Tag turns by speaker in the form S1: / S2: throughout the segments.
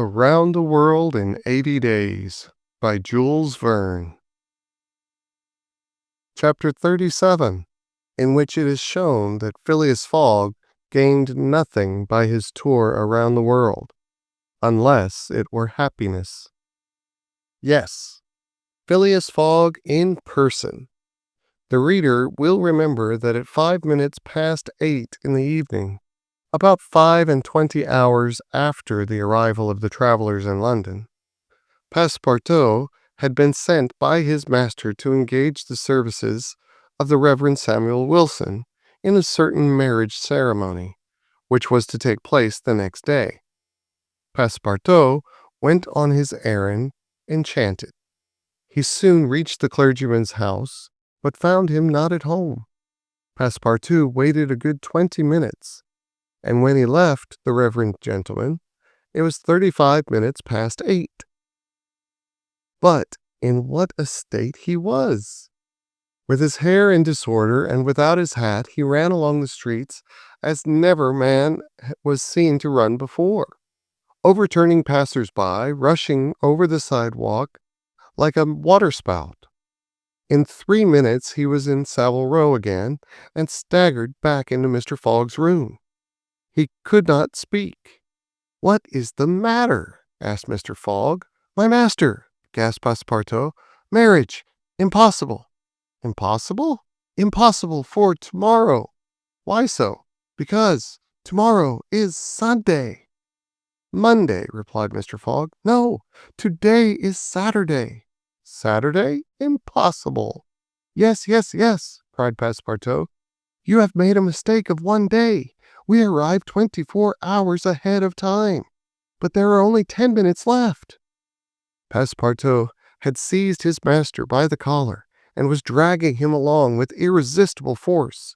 S1: Around the World in 80 Days by Jules Verne. Chapter 37, in which it is shown that Phileas Fogg gained nothing by his tour around the world, unless it were happiness. Yes, Phileas Fogg in person. The reader will remember that at 5 minutes past 8 in the evening, about 25 hours after the arrival of the travelers in London, Passepartout had been sent by his master to engage the services of the Reverend Samuel Wilson in a certain marriage ceremony, which was to take place the next day. Passepartout went on his errand enchanted. He soon reached the clergyman's house, but found him not at home. Passepartout waited a good 20 minutes, and when he left the reverend gentleman, it was 35 minutes past 8. But in what a state he was! With his hair in disorder and without his hat, he ran along the streets as never man was seen to run before, overturning passers-by, rushing over the sidewalk like a waterspout. In 3 minutes he was in Savile Row again and staggered back into Mr. Fogg's room. He could not speak. "What is the matter?" asked Mr. Fogg. "My master," gasped Passepartout. "Marriage! Impossible!" "Impossible?" "Impossible for tomorrow." "Why so?" "Because tomorrow is Sunday." "Monday," replied Mr. Fogg. "No, today is Saturday." "Saturday? Impossible." "Yes, yes, yes," cried Passepartout. "You have made a mistake of 1 day. We arrived 24 hours ahead of time, but there are only 10 minutes left." Passepartout had seized his master by the collar and was dragging him along with irresistible force.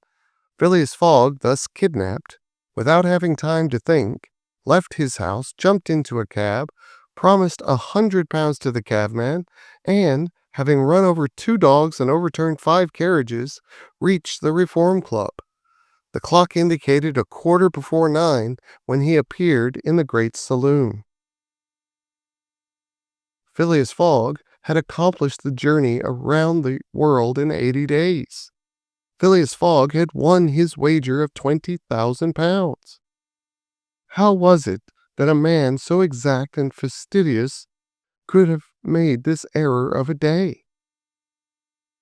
S1: Phileas Fogg, thus kidnapped, without having time to think, left his house, jumped into a cab, promised £100 to the cabman, and, having run over 2 dogs and overturned 5 carriages, reached the Reform Club. The clock indicated 9:15 when he appeared in the great saloon. Phileas Fogg had accomplished the journey around the world in 80 days. Phileas Fogg had won his wager of £20,000. How was it that a man so exact and fastidious could have made this error of a day?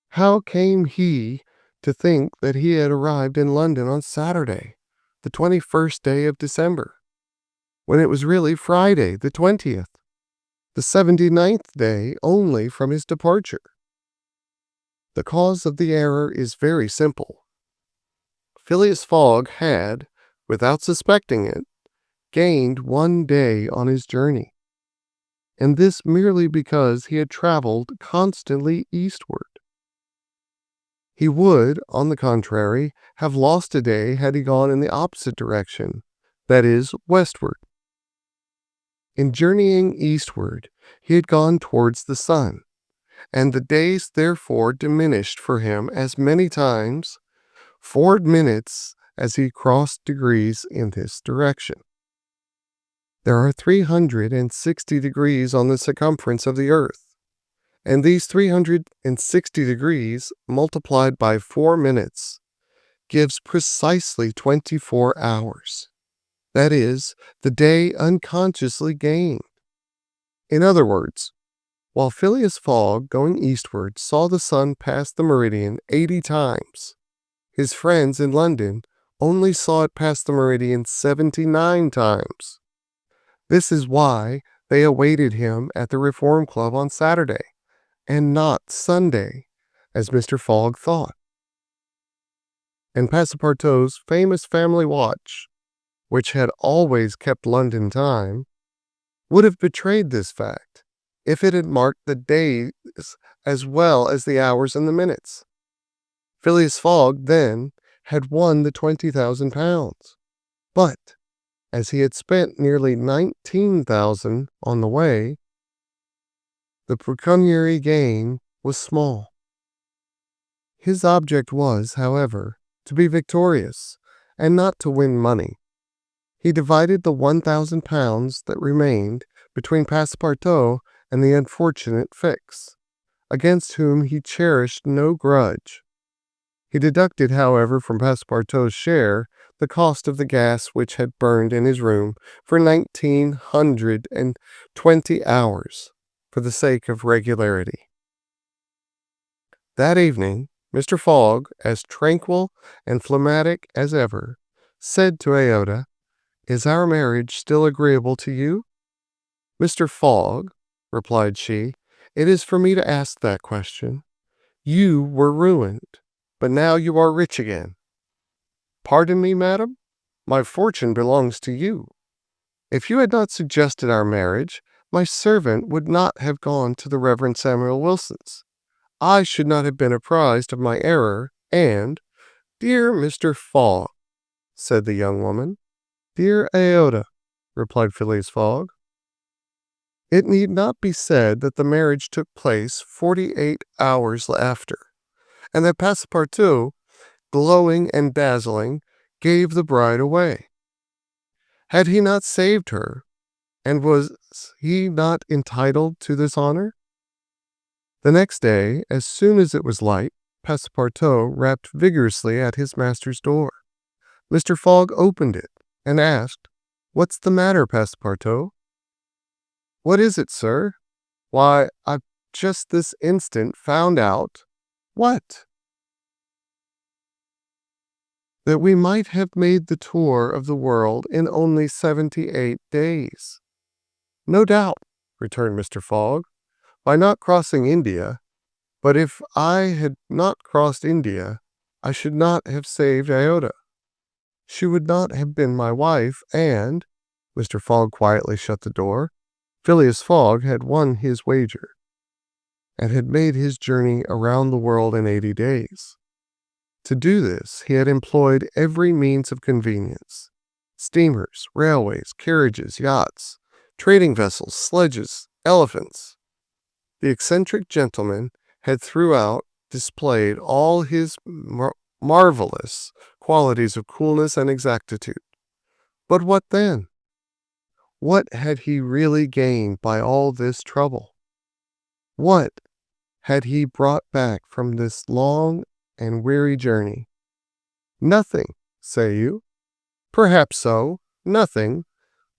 S1: How came he to think that he had arrived in London on Saturday, the 21st day of December, when it was really Friday, the 20th, the 79th day only from his departure? The cause of the error is very simple. Phileas Fogg had, without suspecting it, gained 1 day on his journey, and this merely because he had traveled constantly eastward. He would, on the contrary, have lost a day had he gone in the opposite direction, that is, westward. In journeying eastward, he had gone towards the sun, and the days therefore diminished for him as many times 4 minutes as he crossed degrees in this direction. There are 360 degrees on the circumference of the earth, and these 360 degrees multiplied by 4 minutes gives precisely 24 hours. That is, the day unconsciously gained. In other words, while Phileas Fogg, going eastward, saw the sun pass the meridian 80 times, his friends in London only saw it pass the meridian 79 times. This is why they awaited him at the Reform Club on Saturday, and not Sunday, as Mr. Fogg thought. And Passepartout's famous family watch, which had always kept London time, would have betrayed this fact if it had marked the days as well as the hours and the minutes. Phileas Fogg, then, had won the £20,000, but as he had spent nearly 19,000 on the way, the pecuniary gain was small. His object was, however, to be victorious, and not to win money. He divided the £1,000 that remained between Passepartout and the unfortunate Fix, against whom he cherished no grudge. He deducted, however, from Passepartout's share the cost of the gas which had burned in his room for 1920 hours, for the sake of regularity. That evening, Mr. Fogg, as tranquil and phlegmatic as ever, said to Aouda, "Is our marriage still agreeable to you?" "Mr. Fogg," replied she, "it is for me to ask that question. You were ruined, but now you are rich again." "Pardon me, madam, my fortune belongs to you. If you had not suggested our marriage, my servant would not have gone to the Reverend Samuel Wilson's. I should not have been apprised of my error, and—" "Dear Mr. Fogg," said the young woman. "Dear Aouda," replied Phileas Fogg. It need not be said that the marriage took place 48 hours after, and that Passepartout, glowing and dazzling, gave the bride away. Had he not saved her, and was he not entitled to this honor? The next day, as soon as it was light, Passepartout rapped vigorously at his master's door. Mr. Fogg opened it, and asked, "What's the matter, Passepartout?" "What is it, sir?" "Why, I've just this instant found out—" "What?" "That we might have made the tour of the world in only 78 days. "No doubt," returned Mr. Fogg, "by not crossing India. But if I had not crossed India, I should not have saved Aouda. She would not have been my wife, and—" Mr. Fogg quietly shut the door. Phileas Fogg had won his wager, and had made his journey around the world in 80 days. To do this, he had employed every means of convenience: steamers, railways, carriages, yachts, trading vessels, sledges, elephants. The eccentric gentleman had throughout displayed all his marvelous qualities of coolness and exactitude. But what then? What had he really gained by all this trouble? What had he brought back from this long and weary journey? Nothing, say you? Perhaps so, nothing,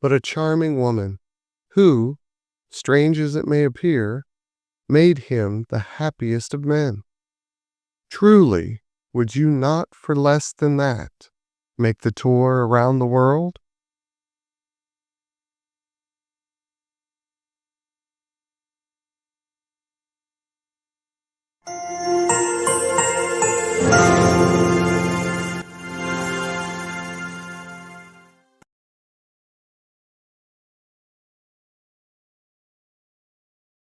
S1: but a charming woman, who, strange as it may appear, made him the happiest of men. Truly, would you not for less than that make the tour around the world?